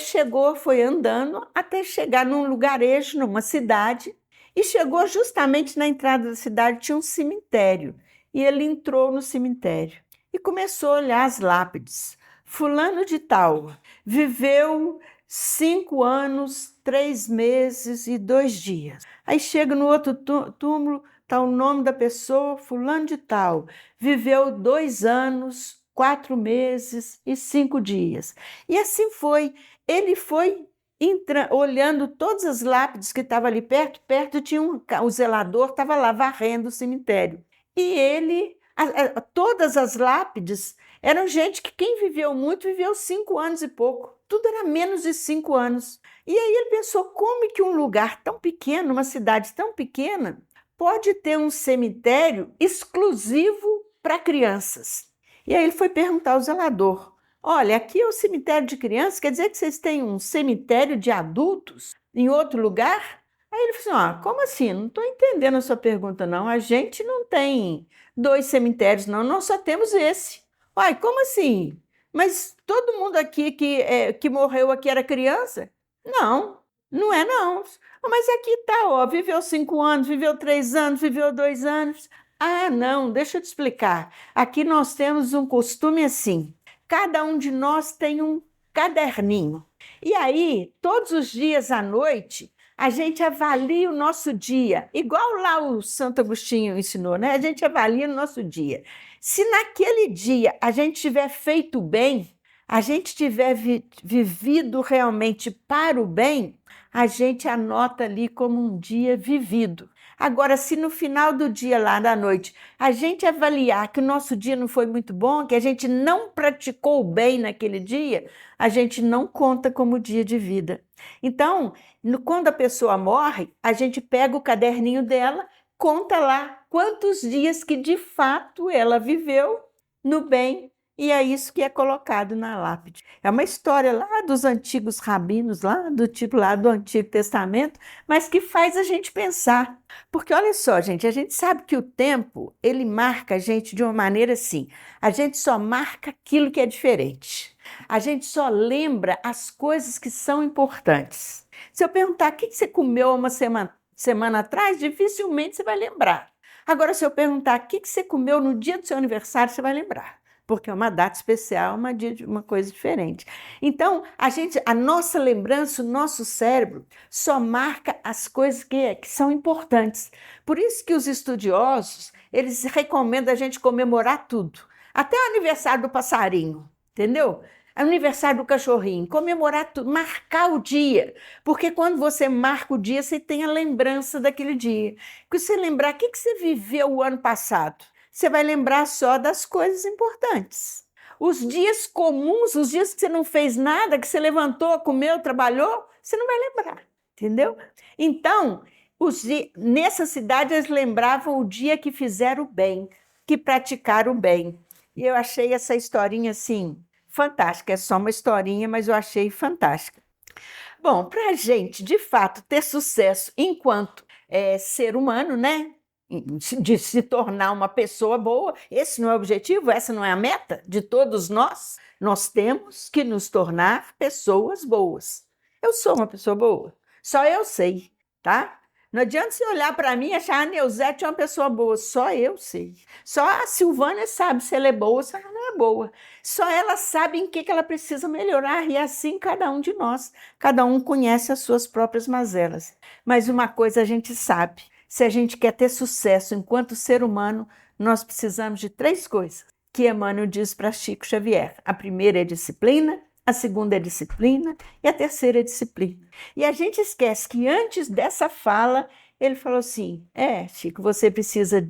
foi andando até chegar num lugarejo, numa cidade, e chegou justamente na entrada da cidade, tinha um cemitério. E ele entrou no cemitério e começou a olhar as lápides. Fulano de tal viveu 5 anos, 3 meses e 2 dias. Aí chega no outro túmulo, está o nome da pessoa, fulano de tal, viveu 2 anos, 4 meses e 5 dias. E assim foi. Ele foi olhando todas as lápides que estavam ali perto tinha o zelador, estava lá varrendo o cemitério. E ele, todas as lápides eram gente que quem viveu muito viveu 5 anos e pouco. Tudo era menos de 5 anos. E aí ele pensou, como que um lugar tão pequeno, uma cidade tão pequena, pode ter um cemitério exclusivo para crianças? E aí ele foi perguntar ao zelador, olha, aqui é o cemitério de crianças, quer dizer que vocês têm um cemitério de adultos em outro lugar? Aí Ele falou assim, como assim? Não estou entendendo a sua pergunta, não. A gente não tem 2 cemitérios, não. Nós só temos esse. Uai, como assim? Mas todo mundo aqui que morreu aqui era criança? Não, não é não. Mas aqui tá, ó, viveu 5 anos, viveu 3 anos, viveu 2 anos. Ah, não, deixa eu te explicar. Aqui nós temos um costume assim. Cada um de nós tem um caderninho. E aí, todos os dias à noite, a gente avalia o nosso dia, igual lá o Santo Agostinho ensinou, né? A gente avalia o nosso dia. Se naquele dia a gente tiver feito bem, a gente tiver vivido realmente para o bem, a gente anota ali como um dia vivido. Agora, se no final do dia, lá da noite, a gente avaliar que o nosso dia não foi muito bom, que a gente não praticou o bem naquele dia, a gente não conta como dia de vida. Então, quando a pessoa morre, a gente pega o caderninho dela, conta lá quantos dias que de fato ela viveu no bem, e é isso que é colocado na lápide. É uma história lá dos antigos rabinos, lá do tipo lá do Antigo Testamento, mas que faz a gente pensar. Porque olha só, gente, a gente sabe que o tempo, ele marca a gente de uma maneira assim, a gente só marca aquilo que é diferente. A gente só lembra as coisas que são importantes. Se eu perguntar o que você comeu uma semana atrás, dificilmente você vai lembrar. Agora, se eu perguntar o que você comeu no dia do seu aniversário, você vai lembrar. Porque é uma data especial, uma coisa diferente. Então, a nossa lembrança, o nosso cérebro, só marca as coisas que são importantes. Por isso que os estudiosos, eles recomendam a gente comemorar tudo. Até o aniversário do passarinho, entendeu? Aniversário do cachorrinho, comemorar tudo, marcar o dia. Porque quando você marca o dia, você tem a lembrança daquele dia. Porque você lembrar o que você viveu o ano passado, você vai lembrar só das coisas importantes. Os dias comuns, os dias que você não fez nada, que você levantou, comeu, trabalhou, você não vai lembrar, entendeu? Então, nessa cidade eles lembravam o dia que fizeram o bem, que praticaram o bem. E eu achei essa historinha assim fantástica. É só uma historinha, mas eu achei fantástica. Bom, para a gente, de fato, ter sucesso enquanto ser humano, né? De se tornar uma pessoa boa, esse não é o objetivo, essa não é a meta de todos nós. Nós temos que nos tornar pessoas boas. Eu sou uma pessoa boa, só eu sei, tá? Não adianta você olhar para mim e achar a Neuzete é uma pessoa boa, só eu sei. Só a Silvânia sabe se ela é boa ou se ela não é boa. Só ela sabe em que ela precisa melhorar, e assim cada um de nós. Cada um conhece as suas próprias mazelas. Mas uma coisa a gente sabe, se a gente quer ter sucesso enquanto ser humano, nós precisamos de 3 coisas, que Emmanuel diz para Chico Xavier. A primeira é disciplina, a segunda é disciplina e a terceira é disciplina. E a gente esquece que antes dessa fala, ele falou assim, Chico, você precisa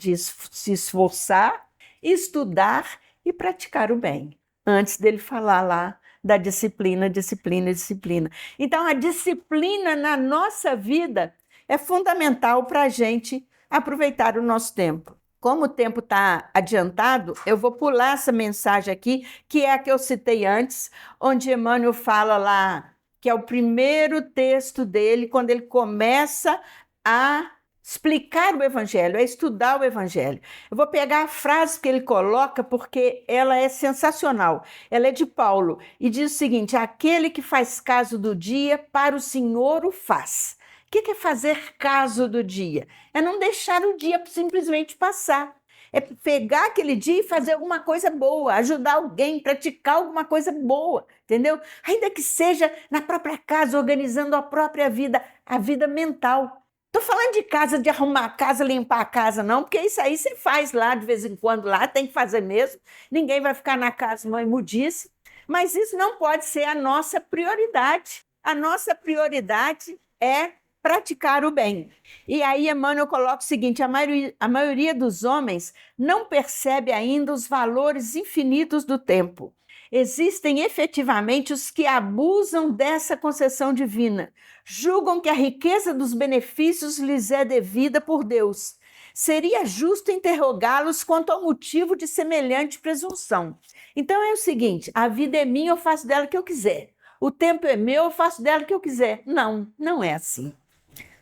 se esforçar, estudar e praticar o bem. Antes dele falar lá da disciplina, disciplina, disciplina. Então, a disciplina na nossa vida é fundamental para a gente aproveitar o nosso tempo. Como o tempo está adiantado, eu vou pular essa mensagem aqui, que é a que eu citei antes, onde Emmanuel fala lá, que é o primeiro texto dele, quando ele começa a explicar o Evangelho, a estudar o Evangelho. Eu vou pegar a frase que ele coloca, porque ela é sensacional. Ela é de Paulo, e diz o seguinte, aquele que faz caso do dia, para o Senhor o faz. O que é fazer caso do dia? É não deixar o dia simplesmente passar. É pegar aquele dia e fazer alguma coisa boa, ajudar alguém, praticar alguma coisa boa, entendeu? Ainda que seja na própria casa, organizando a própria vida, a vida mental. Estou falando de casa, de arrumar a casa, limpar a casa, não, porque isso aí você faz lá de vez em quando, lá tem que fazer mesmo. Ninguém vai ficar na casa uma imundice. Mas isso não pode ser a nossa prioridade. A nossa prioridade é praticar o bem. E aí Emmanuel coloca o seguinte, a maioria dos homens não percebe ainda os valores infinitos do tempo. Existem efetivamente os que abusam dessa concessão divina, julgam que a riqueza dos benefícios lhes é devida por Deus. Seria justo interrogá-los quanto ao motivo de semelhante presunção. Então é o seguinte, a vida é minha, eu faço dela o que eu quiser. O tempo é meu, eu faço dela o que eu quiser. Não, não é assim.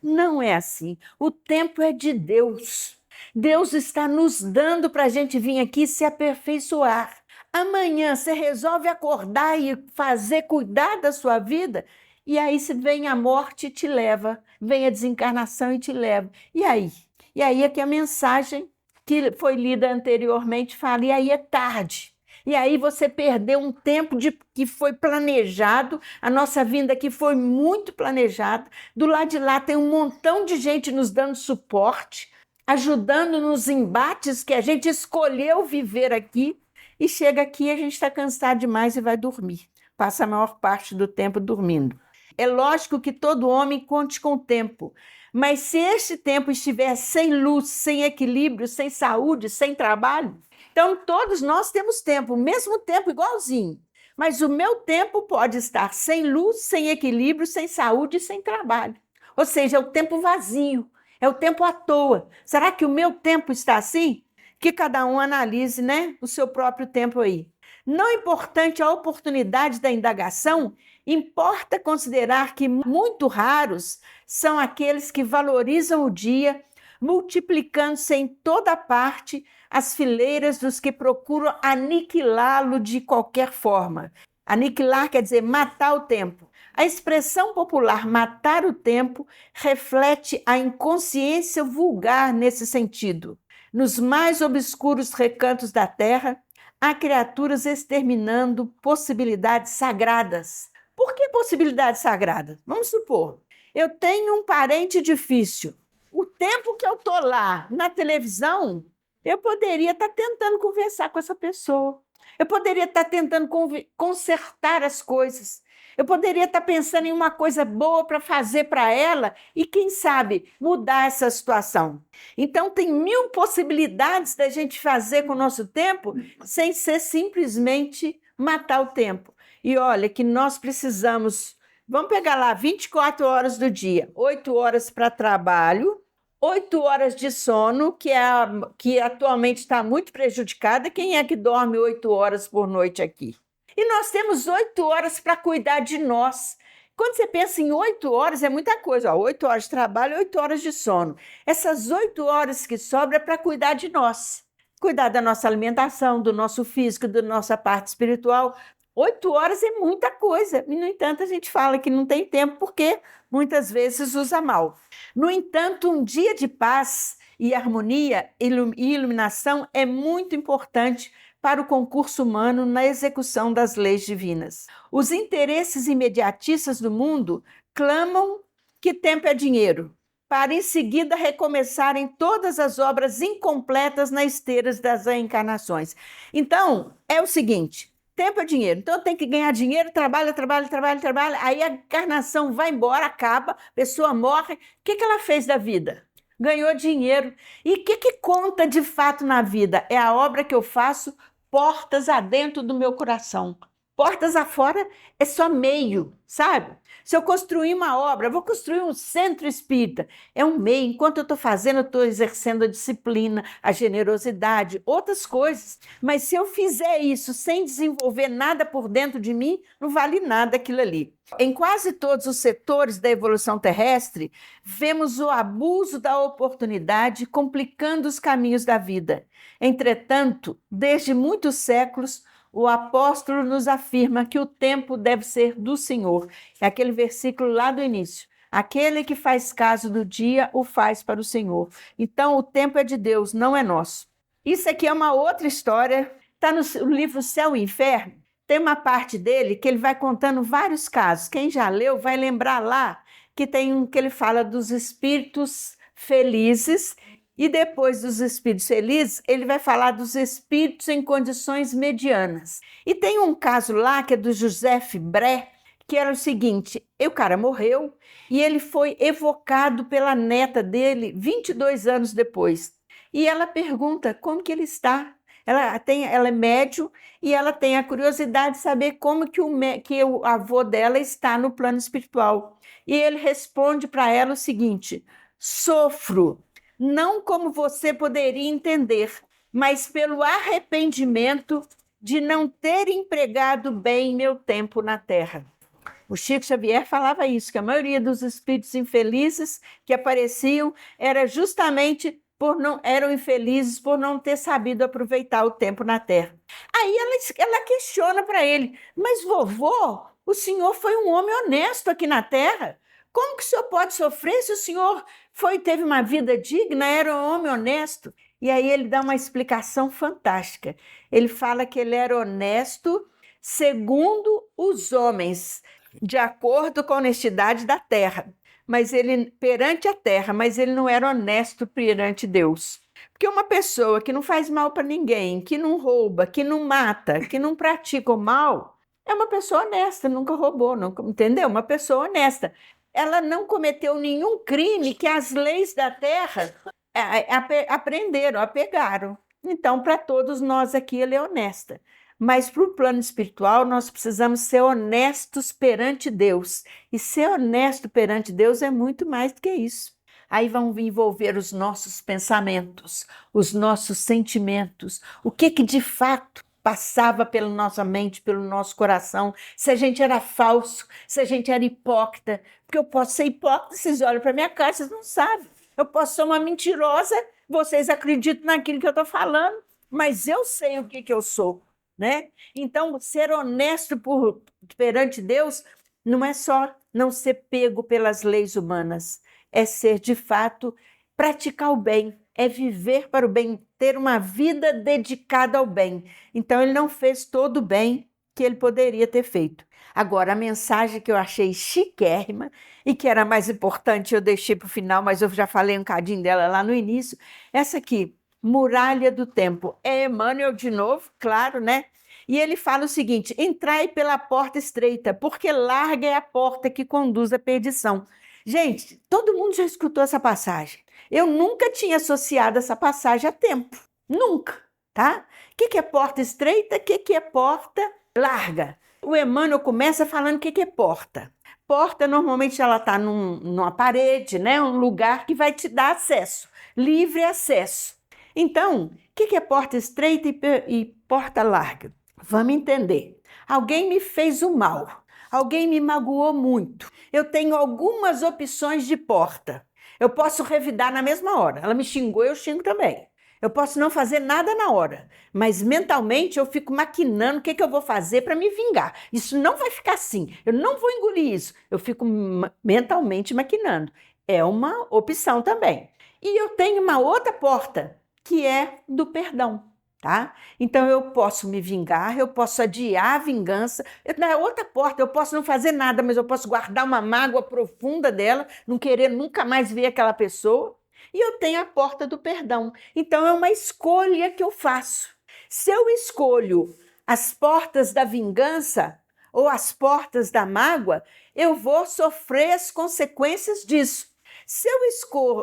Não é assim. O tempo é de Deus. Deus está nos dando para a gente vir aqui se aperfeiçoar. Amanhã você resolve acordar e fazer, cuidar da sua vida, e aí se vem a morte e te leva, vem a desencarnação e te leva. E aí? E aí é que a mensagem que foi lida anteriormente fala, e aí é tarde. E aí você perdeu um tempo que foi planejado, a nossa vinda aqui foi muito planejada, do lado de lá tem um montão de gente nos dando suporte, ajudando nos embates que a gente escolheu viver aqui, e chega aqui e a gente está cansado demais e vai dormir. Passa a maior parte do tempo dormindo. É lógico que todo homem conte com o tempo, mas se este tempo estiver sem luz, sem equilíbrio, sem saúde, sem trabalho, então todos nós temos tempo, o mesmo tempo igualzinho, mas o meu tempo pode estar sem luz, sem equilíbrio, sem saúde e sem trabalho. Ou seja, é o tempo vazio, é o tempo à toa. Será que o meu tempo está assim? Que cada um analise, né, o seu próprio tempo aí. Não importante a oportunidade da indagação, importa considerar que muito raros são aqueles que valorizam o dia, multiplicando-se em toda parte as fileiras dos que procuram aniquilá-lo de qualquer forma. Aniquilar quer dizer matar o tempo. A expressão popular matar o tempo reflete a inconsciência vulgar nesse sentido. Nos mais obscuros recantos da terra, há criaturas exterminando possibilidades sagradas. Por que possibilidades sagradas? Vamos supor, eu tenho um parente difícil. O tempo que eu estou lá na televisão, eu poderia estar tentando conversar com essa pessoa. Eu poderia estar tentando consertar as coisas. Eu poderia estar pensando em uma coisa boa para fazer para ela e, quem sabe, mudar essa situação. Então, tem 1000 possibilidades da gente fazer com o nosso tempo sem ser simplesmente matar o tempo. E olha que nós precisamos, vamos pegar lá 24 horas do dia, 8 horas para trabalho, 8 horas de sono, que atualmente está muito prejudicada. Quem é que dorme 8 horas por noite aqui? E nós temos 8 horas para cuidar de nós. Quando você pensa em 8 horas, é muita coisa. 8 horas de trabalho, 8 horas de sono. Essas 8 horas que sobram é para cuidar de nós. Cuidar da nossa alimentação, do nosso físico, da nossa parte espiritual. 8 horas é muita coisa. E, no entanto, a gente fala que não tem tempo porque muitas vezes usa mal. No entanto, um dia de paz e harmonia e iluminação é muito importante para o concurso humano na execução das leis divinas. Os interesses imediatistas do mundo clamam que tempo é dinheiro, para em seguida recomeçarem todas as obras incompletas na esteira das reencarnações. Então, é o seguinte, tempo é dinheiro, então tem que ganhar dinheiro, trabalha, aí a encarnação vai embora, acaba, a pessoa morre, o que ela fez da vida? Ganhou dinheiro. E o que conta de fato na vida? É a obra que eu faço portas adentro do meu coração. Portas afora é só meio, sabe? Se eu construir uma obra, eu vou construir um centro espírita, é um meio. Enquanto eu estou fazendo, eu estou exercendo a disciplina, a generosidade, outras coisas. Mas se eu fizer isso sem desenvolver nada por dentro de mim, não vale nada aquilo ali. Em quase todos os setores da evolução terrestre, vemos o abuso da oportunidade complicando os caminhos da vida. Entretanto, desde muitos séculos, o apóstolo nos afirma que o tempo deve ser do Senhor. É aquele versículo lá do início. Aquele que faz caso do dia, o faz para o Senhor. Então, o tempo é de Deus, não é nosso. Isso aqui é uma outra história. Está no livro Céu e Inferno. Tem uma parte dele que ele vai contando vários casos. Quem já leu vai lembrar lá que tem um que ele fala dos espíritos felizes. E depois dos espíritos felizes, ele vai falar dos espíritos em condições medianas. E tem um caso lá, que é do Joseph Bré, que era o seguinte, o cara morreu e ele foi evocado pela neta dele 22 anos depois. E ela pergunta como que ele está. Ela é médium e ela tem a curiosidade de saber como que o avô dela está no plano espiritual. E ele responde para ela o seguinte, sofro, não como você poderia entender, mas pelo arrependimento de não ter empregado bem meu tempo na terra. O Chico Xavier falava isso, que a maioria dos espíritos infelizes que apareciam era justamente eram infelizes por não ter sabido aproveitar o tempo na Terra. Aí ela questiona para ele, mas vovô, o senhor foi um homem honesto aqui na Terra. Como que o senhor pode sofrer se o senhor teve uma vida digna, era um homem honesto? E aí ele dá uma explicação fantástica. Ele fala que ele era honesto segundo os homens, de acordo com a honestidade da terra, mas ele perante a terra, mas ele não era honesto perante Deus. Porque uma pessoa que não faz mal para ninguém, que não rouba, que não mata, que não pratica o mal, é uma pessoa honesta, nunca roubou, nunca, entendeu? Uma pessoa honesta. Ela não cometeu nenhum crime que as leis da terra aprenderam, apegaram. Então, para todos nós aqui, ela é honesta. Mas para o plano espiritual, nós precisamos ser honestos perante Deus. E ser honesto perante Deus é muito mais do que isso. Aí vão envolver os nossos pensamentos, os nossos sentimentos, o que de fato passava pela nossa mente, pelo nosso coração, se a gente era falso, se a gente era hipócrita. Porque eu posso ser hipócrita, vocês olham para minha cara, vocês não sabem. Eu posso ser uma mentirosa, vocês acreditam naquilo que eu estou falando, mas eu sei o que eu sou. Né? Então, ser honesto perante Deus não é só não ser pego pelas leis humanas, é ser de fato, praticar o bem, é viver para o bem, ter uma vida dedicada ao bem. Então, ele não fez todo o bem que ele poderia ter feito. Agora, a mensagem que eu achei chiquérrima e que era mais importante, eu deixei para o final, mas eu já falei um cadinho dela lá no início, essa aqui. Muralha do Tempo. É Emmanuel de novo, claro, né? E ele fala o seguinte: entrai pela porta estreita, porque larga é a porta que conduz à perdição. Gente, todo mundo já escutou essa passagem. Eu nunca tinha associado essa passagem a tempo. Nunca, tá? O que é porta estreita? O que é porta larga? O Emmanuel começa falando o que é porta. Porta, normalmente, ela está numa parede, né? Um lugar que vai te dar acesso, livre acesso. Então, o que é porta estreita e porta larga? Vamos entender. Alguém me fez o mal, alguém me magoou muito. Eu tenho algumas opções de porta. Eu posso revidar na mesma hora. Ela me xingou, eu xingo também. Eu posso não fazer nada na hora, mas mentalmente eu fico maquinando o que eu vou fazer para me vingar. Isso não vai ficar assim, eu não vou engolir isso. Eu fico mentalmente maquinando. É uma opção também. E eu tenho uma outra porta, que é do perdão, tá? Então eu posso me vingar, eu posso adiar a vingança. Na outra porta eu posso não fazer nada, mas eu posso guardar uma mágoa profunda dela, não querer nunca mais ver aquela pessoa. E eu tenho a porta do perdão. Então é uma escolha que eu faço. Se eu escolho as portas da vingança ou as portas da mágoa, eu vou sofrer as consequências disso. Se eu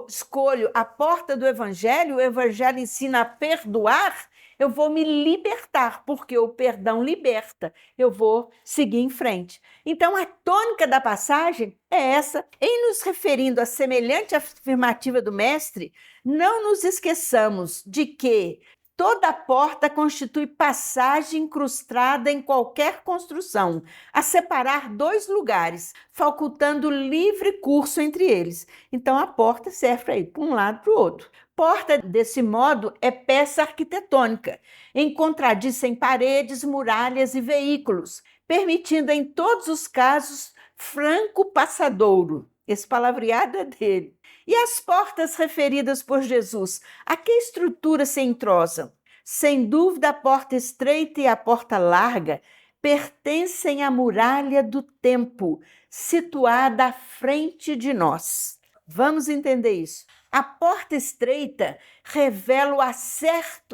escolho a porta do Evangelho, o Evangelho ensina a perdoar, eu vou me libertar, porque o perdão liberta. Eu vou seguir em frente. Então, a tônica da passagem é essa. Em nos referindo à semelhante afirmativa do Mestre, não nos esqueçamos de que toda porta constitui passagem incrustada em qualquer construção, a separar dois lugares, facultando livre curso entre eles. Então, a porta serve para ir para um lado e para o outro. Porta, desse modo, é peça arquitetônica, encontradiça em paredes, muralhas e veículos, permitindo, em todos os casos, franco passadouro. Esse palavreado é dele. E as portas referidas por Jesus, a que estrutura se entrosam? Sem dúvida, a porta estreita e a porta larga pertencem à muralha do tempo, situada à frente de nós. Vamos entender isso. A porta estreita revela o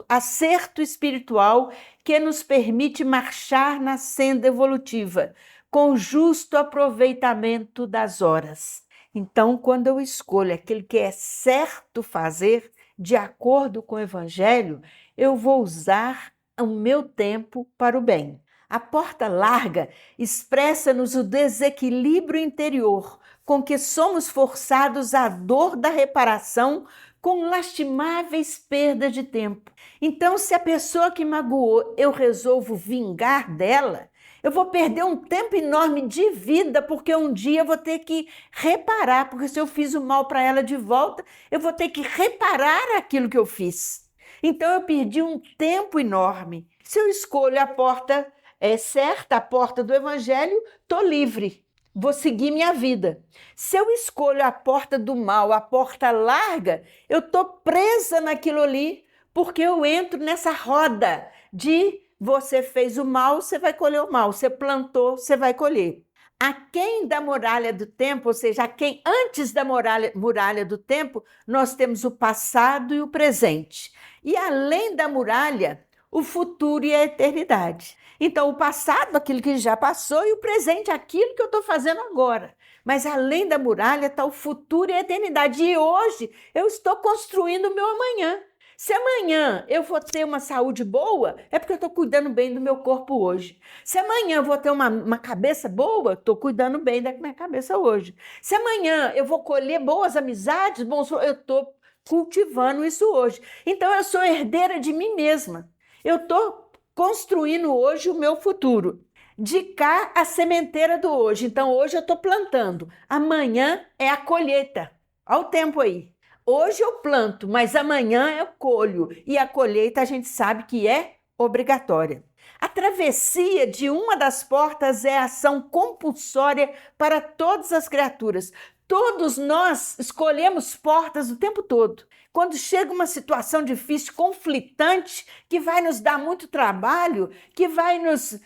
acerto espiritual que nos permite marchar na senda evolutiva, com justo aproveitamento das horas. Então, quando eu escolho aquilo que é certo fazer, de acordo com o Evangelho, eu vou usar o meu tempo para o bem. A porta larga expressa-nos o desequilíbrio interior, com que somos forçados à dor da reparação com lastimáveis perdas de tempo. Então, se a pessoa que magoou eu resolvo vingar dela, Eu vou perder um tempo enorme de vida, porque um dia eu vou ter que reparar, porque se eu fiz o mal para ela de volta, eu vou ter que reparar aquilo que eu fiz. Então eu perdi um tempo enorme. Se eu escolho a porta certa, a porta do Evangelho, estou livre, vou seguir minha vida. Se eu escolho a porta do mal, a porta larga, eu estou presa naquilo ali, porque eu entro nessa roda de você fez o mal, você vai colher o mal. Você plantou, você vai colher. Aquém da muralha do tempo, ou seja, aquém antes da muralha do tempo, nós temos o passado e o presente. E além da muralha, o futuro e a eternidade. Então, o passado, aquilo que já passou, e o presente, aquilo que eu estou fazendo agora. Mas além da muralha está o futuro e a eternidade. E hoje eu estou construindo o meu amanhã. Se amanhã eu vou ter uma saúde boa, é porque eu estou cuidando bem do meu corpo hoje. Se amanhã eu vou ter uma cabeça boa, estou cuidando bem da minha cabeça hoje. Se amanhã eu vou colher boas amizades, eu estou cultivando isso hoje. Então eu sou herdeira de mim mesma. Eu estou construindo hoje o meu futuro. De cá a sementeira do hoje. Então hoje eu estou plantando. Amanhã é a colheita. Olha o tempo aí. Hoje eu planto, mas amanhã eu colho. E a colheita a gente sabe que é obrigatória. A travessia de uma das portas é ação compulsória para todas as criaturas. Todos nós escolhemos portas o tempo todo. Quando chega uma situação difícil, conflitante, que vai nos dar muito trabalho, que vai nos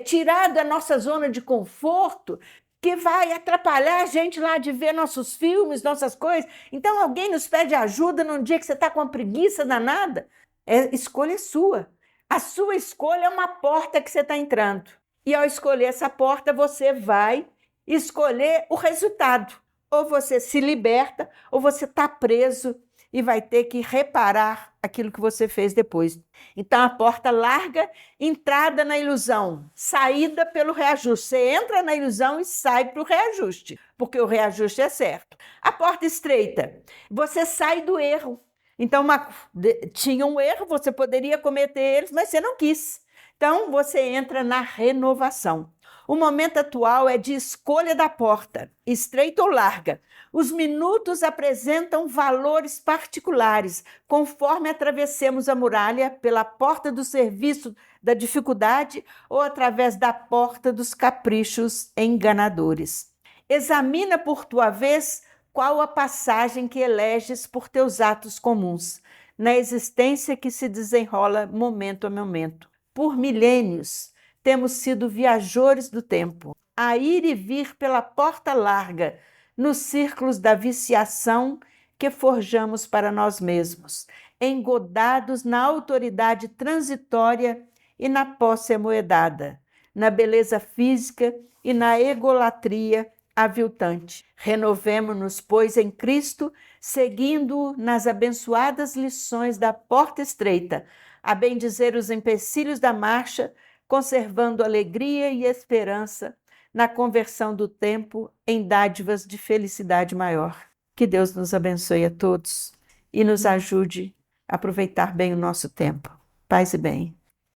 tirar da nossa zona de conforto, que vai atrapalhar a gente lá de ver nossos filmes, nossas coisas. Então alguém nos pede ajuda num dia que você está com uma preguiça danada. Escolha sua. A sua escolha é uma porta que você está entrando. E ao escolher essa porta, você vai escolher o resultado. Ou você se liberta, ou você está preso e vai ter que reparar aquilo que você fez depois. Então, a porta larga, entrada na ilusão, saída pelo reajuste. Você entra na ilusão e sai para o reajuste, porque o reajuste é certo. A porta estreita, você sai do erro. Então, tinha um erro, você poderia cometer eles, mas você não quis. Então, você entra na renovação. O momento atual é de escolha da porta, estreita ou larga. Os minutos apresentam valores particulares, conforme atravessemos a muralha pela porta do serviço da dificuldade ou através da porta dos caprichos enganadores. Examina, por tua vez, qual a passagem que eleges por teus atos comuns, na existência que se desenrola momento a momento. Por milênios, temos sido viajores do tempo, a ir e vir pela porta larga, nos círculos da viciação que forjamos para nós mesmos, engodados na autoridade transitória e na posse amoedada, na beleza física e na egolatria aviltante. Renovemo-nos, pois, em Cristo, seguindo nas abençoadas lições da porta estreita, a bendizer os empecilhos da marcha, conservando alegria e esperança na conversão do tempo em dádivas de felicidade maior. Que Deus nos abençoe a todos e nos ajude a aproveitar bem o nosso tempo. Paz e bem.